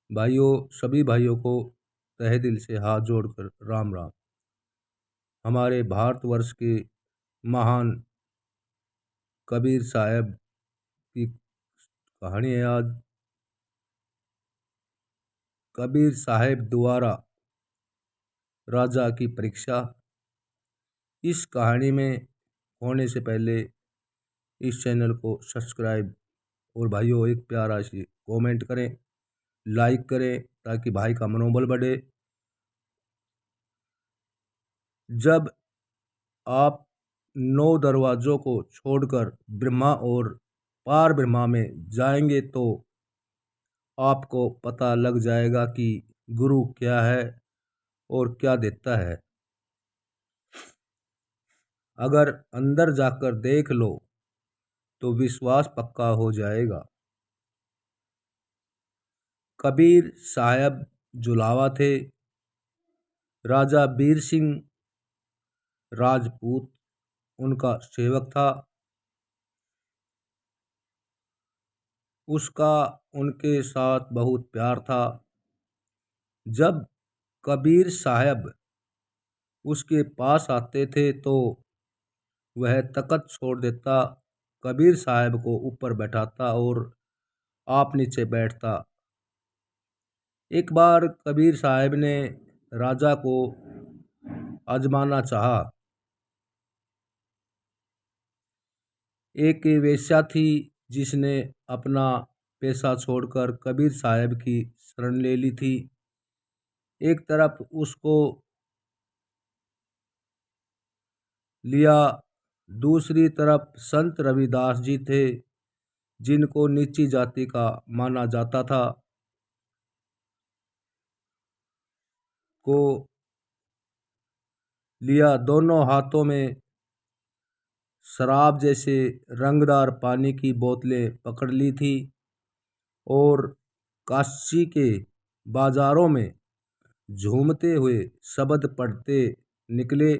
भाइयों, सभी भाइयों को तहे दिल से हाथ जोड़कर राम राम। हमारे भारतवर्ष के महान कबीर साहब की कहानी है आज। कबीर साहब द्वारा राजा की परीक्षा। इस कहानी में होने से पहले इस चैनल को सब्सक्राइब और भाइयों एक प्यारा सी कमेंट करें, लाइक करें ताकि भाई का मनोबल बढ़े। जब आप 9 दरवाज़ों को छोड़कर ब्रह्मा और पार ब्रह्मा में जाएंगे तो आपको पता लग जाएगा कि गुरु क्या है और क्या देता है। अगर अंदर जाकर देख लो तो विश्वास पक्का हो जाएगा। कबीर साहब जुलावा थे। राजा बीर सिंह राजपूत उनका सेवक था। उसका उनके साथ बहुत प्यार था। जब कबीर साहब उसके पास आते थे तो वह तख्त छोड़ देता, कबीर साहब को ऊपर बैठाता और आप नीचे बैठता। एक बार कबीर साहब ने राजा को आजमाना चाहा। एक वेश्या थी जिसने अपना पेशा छोड़कर कबीर साहब की शरण ले ली थी। एक तरफ उसको लिया, दूसरी तरफ संत रविदास जी थे जिनको नीची जाति का माना जाता था। को लिया, दोनों हाथों में शराब जैसे रंगदार पानी की बोतलें पकड़ ली थी और काशी के बाजारों में झूमते हुए शब्द पढ़ते निकले।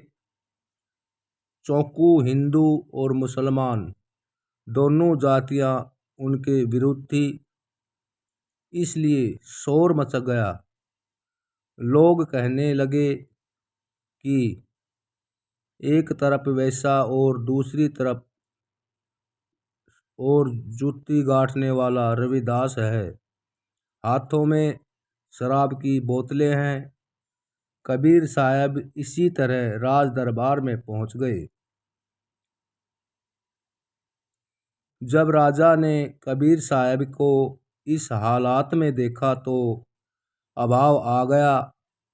चौकू हिंदू और मुसलमान दोनों जातियां उनके विरुद्ध थी, इसलिए शोर मच गया। लोग कहने लगे कि एक तरफ वैसा और दूसरी तरफ और जूती गांठने वाला रविदास है, हाथों में शराब की बोतलें हैं। कबीर साहब इसी तरह राज दरबार में पहुंच गए। जब राजा ने कबीर साहब को इस हालात में देखा तो अभाव आ गया,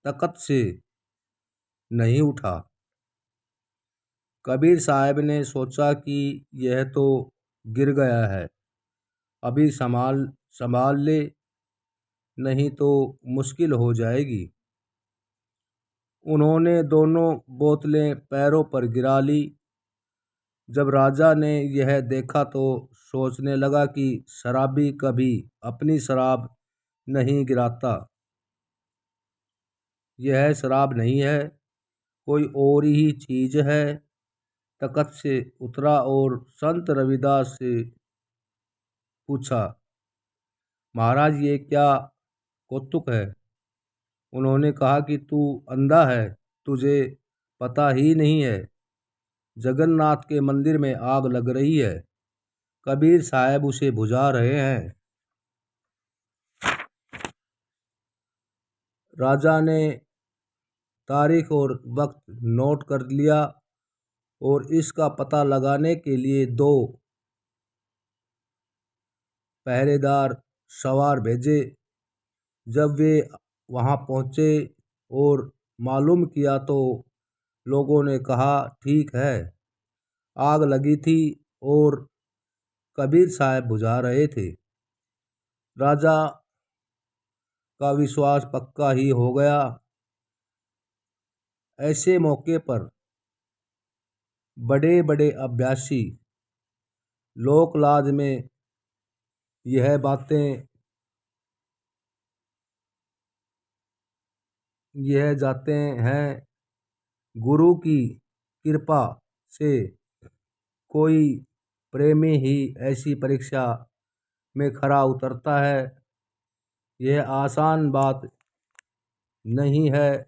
तख्त से नहीं उठा। कबीर साहब ने सोचा कि यह तो गिर गया है, अभी संभाल संभाल ले, नहीं तो मुश्किल हो जाएगी। उन्होंने दोनों बोतलें पैरों पर गिरा ली। जब राजा ने यह देखा तो सोचने लगा कि शराबी कभी अपनी शराब नहीं गिराता, यह शराब नहीं है, कोई और ही चीज है। तख्त से उतरा और संत रविदास से पूछा, महाराज ये क्या कौतुक है? उन्होंने कहा कि तू अंधा है, तुझे पता ही नहीं है, जगन्नाथ के मंदिर में आग लग रही है, कबीर साहब उसे बुझा रहे हैं। राजा ने तारीख और वक्त नोट कर लिया और इसका पता लगाने के लिए 2 पहरेदार सवार भेजे। जब वे वहां पहुंचे और मालूम किया तो लोगों ने कहा ठीक है, आग लगी थी और कबीर साहब बुझा रहे थे। राजा का विश्वास पक्का ही हो गया। ऐसे मौके पर बड़े बड़े अभ्यासी लोक लाज में यह बातें यह जाते हैं, गुरु की कृपा से कोई प्रेमी ही ऐसी परीक्षा में खरा उतरता है। यह आसान बात नहीं है।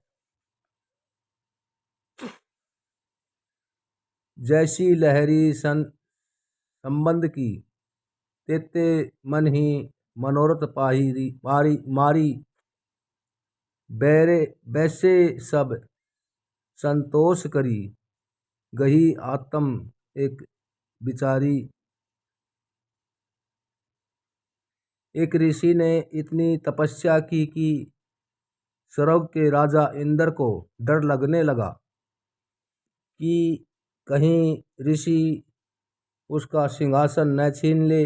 जैसी लहरी संबंध की, तेते मन ही मनोरथ पारी मारी, बैरे वैसे सब संतोष करी, गही आत्म एक बिचारी। एक ऋषि ने इतनी तपस्या की कि स्वर्ग के राजा इंद्र को डर लगने लगा कि कहीं ऋषि उसका सिंहासन न छीन ले।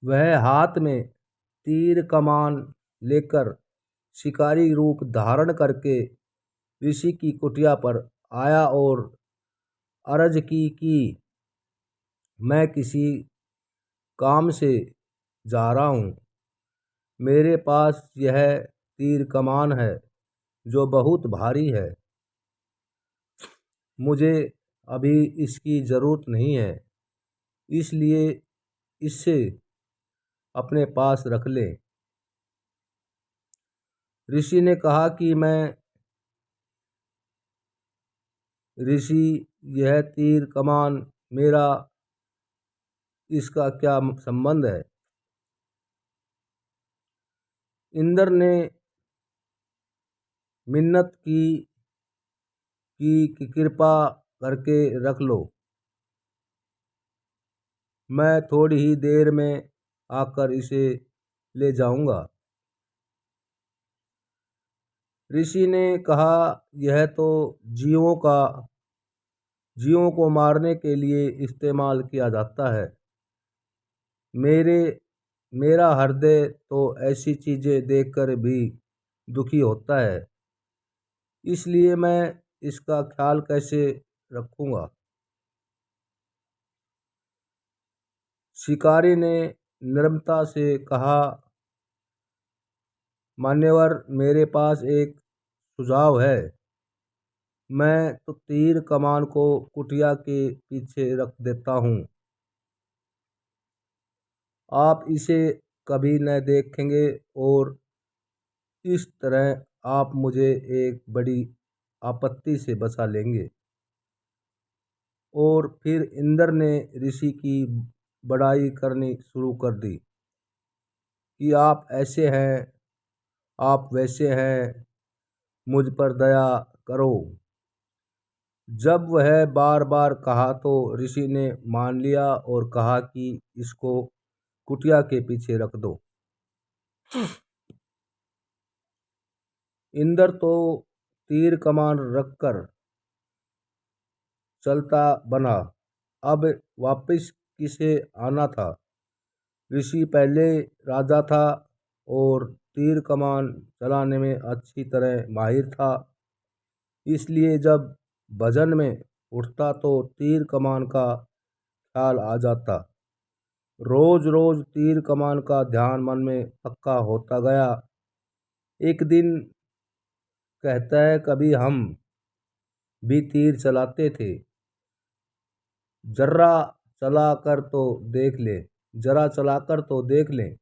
वह हाथ में तीर कमान लेकर शिकारी रूप धारण करके ऋषि की कुटिया पर आया और अर्ज की कि मैं किसी काम से जा रहा हूँ। मेरे पास यह तीर कमान है जो बहुत भारी है। मुझे अभी इसकी ज़रूरत नहीं है, इसलिए इसे अपने पास रख ले। ऋषि ने कहा कि मैं ऋषि, यह तीर कमान मेरा, इसका क्या संबंध है। इंद्र ने मिन्नत की कि कृपा करके रख लो, मैं थोड़ी ही देर में आकर इसे ले जाऊंगा। ऋषि ने कहा, यह तो जीवों को मारने के लिए इस्तेमाल किया जाता है। मेरे मेरा हृदय तो ऐसी चीज़ें देखकर भी दुखी होता है, इसलिए मैं इसका ख्याल कैसे रखूंगा। शिकारी ने नम्रता से कहा, मान्यवर, मेरे पास एक सुझाव है। मैं तो तीर कमान को कुटिया के पीछे रख देता हूँ। आप इसे कभी न देखेंगे और इस तरह आप मुझे एक बड़ी आपत्ति से बचा लेंगे। और फिर इंद्र ने ऋषि की बड़ाई करनी शुरू कर दी कि आप ऐसे हैं, आप वैसे हैं, मुझ पर दया करो। जब वह बार बार कहा तो ऋषि ने मान लिया और कहा कि इसको कुटिया के पीछे रख दो। इंद्र तो तीर कमान रखकर चलता बना। अब वापस किसे आना था। ऋषि पहले राजा था और तीर कमान चलाने में अच्छी तरह माहिर था, इसलिए जब भजन में उठता तो तीर कमान का ख्याल आ जाता। रोज रोज तीर कमान का ध्यान मन में पक्का होता गया। एक दिन कहता है, कभी हम भी तीर चलाते थे, जरा चला कर तो देख ले, जरा चलाकर तो देख लें,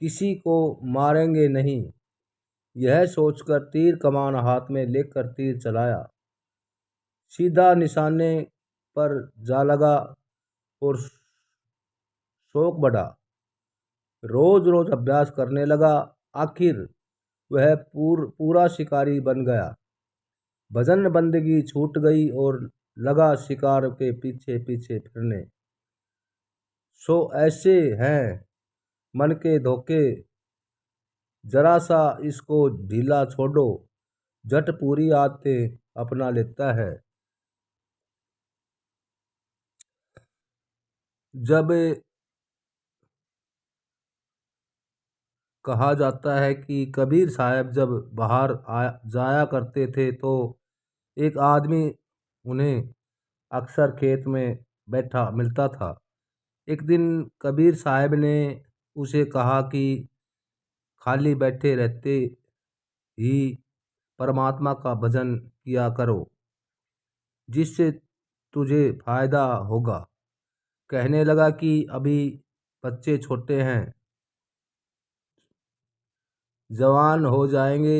किसी को मारेंगे नहीं। यह सोचकर तीर कमान हाथ में लेकर तीर चलाया, सीधा निशाने पर जा लगा और शौक बढ़ा। रोज रोज अभ्यास करने लगा। आखिर वह पूरा शिकारी बन गया। भजन बंदगी छूट गई और लगा शिकार के पीछे पीछे फिरने। सो ऐसे हैं मन के धोखे, जरा सा इसको ढीला छोड़ो, झट पूरी आदतें अपना लेता है। जब कहा जाता है कि कबीर साहब जब बाहर जाया करते थे तो एक आदमी उन्हें अक्सर खेत में बैठा मिलता था। एक दिन कबीर साहब ने उसे कहा कि खाली बैठे रहते ही परमात्मा का भजन किया करो, जिससे तुझे फायदा होगा। कहने लगा कि अभी बच्चे छोटे हैं, जवान हो जाएंगे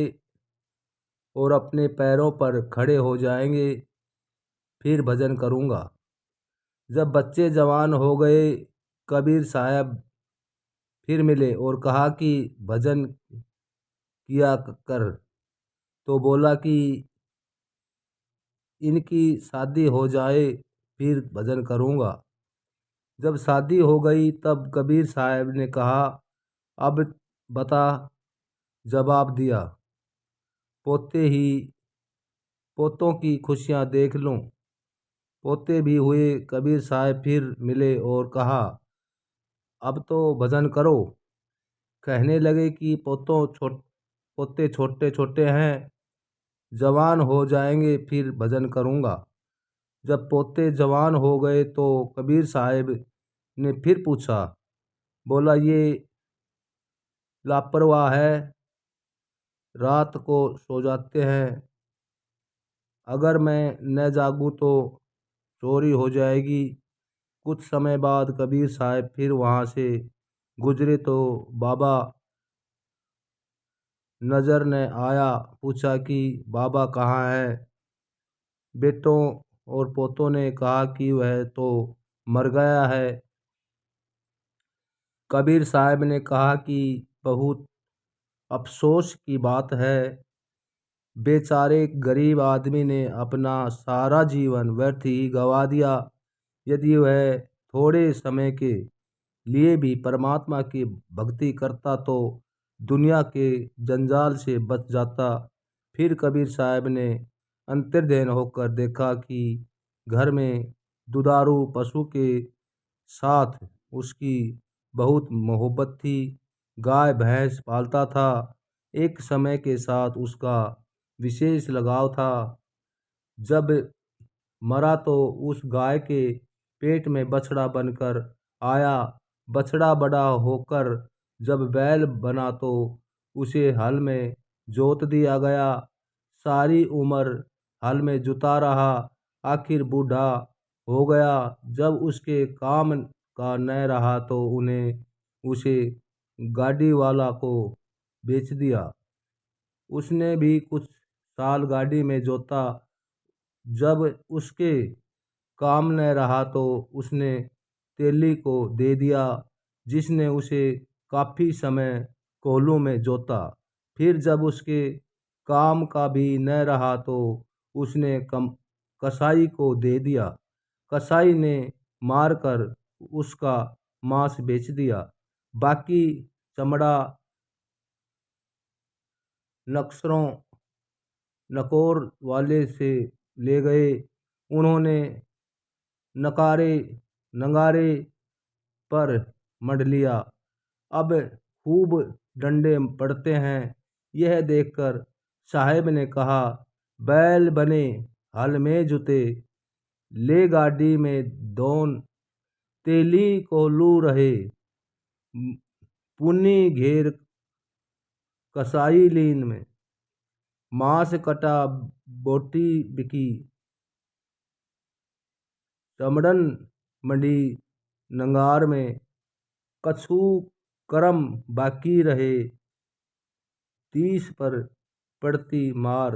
और अपने पैरों पर खड़े हो जाएंगे, फिर भजन करूँगा। जब बच्चे जवान हो गए, कबीर साहब फिर मिले और कहा कि भजन किया कर। तो बोला कि इनकी शादी हो जाए फिर भजन करूँगा। जब शादी हो गई तब कबीर साहब ने कहा, अब बता। जवाब दिया, पोते ही पोतों की खुशियाँ देख लूं। पोते भी हुए। कबीर साहब फिर मिले और कहा, अब तो भजन करो। कहने लगे कि पोते छोटे छोटे हैं, जवान हो जाएंगे फिर भजन करूँगा। जब पोते जवान हो गए तो कबीर साहब ने फिर पूछा। बोला, ये लापरवाह है, रात को सो जाते हैं। अगर मैं न जागूं तो चोरी हो जाएगी। कुछ समय बाद कबीर साहब फिर वहाँ से गुजरे तो बाबा नजर न आया। पूछा कि बाबा कहाँ है। बेटों और पोतों ने कहा कि वह तो मर गया है। कबीर साहब ने कहा कि बहुत अफसोस की बात है। बेचारे गरीब आदमी ने अपना सारा जीवन व्यर्थ ही गवा दिया। यदि वह थोड़े समय के लिए भी परमात्मा की भक्ति करता तो दुनिया के जंजाल से बच जाता। फिर कबीर साहब ने अंतर्ध्यान होकर देखा कि घर में दुधारू पशु के साथ उसकी बहुत मोहब्बत थी। गाय भैंस पालता था। एक समय के साथ उसका विशेष लगाव था। जब मरा तो उस गाय के पेट में बछड़ा बनकर आया। बछड़ा बड़ा होकर जब बैल बना तो उसे हल में जोत दिया गया। सारी उम्र हल में जुता रहा। आखिर बूढ़ा हो गया। जब उसके काम का न रहा तो उसे गाड़ी वाला को बेच दिया। उसने भी कुछ साल गाड़ी में जोता। जब उसके काम न रहा तो उसने तेली को दे दिया, जिसने उसे काफ़ी समय कोल्हू में जोता। फिर जब उसके काम का भी न रहा तो उसने कसाई को दे दिया। कसाई ने मारकर उसका मांस बेच दिया। बाकी चमड़ा नक्सरों नकोर वाले से ले गए। उन्होंने नकारे नंगारे पर मढ़ लिया। अब खूब डंडे पड़ते हैं। यह देखकर साहेब ने कहा, बैल बने हल में जुते, ले गाड़ी में दोन, तेली को लू रहे, पुनी घेर कसाई लीन में, मांस कटा बोटी बिकी, चमड़न मंडी नंगार में, कछु करम बाकी रहे, 30 पर पड़ती मार।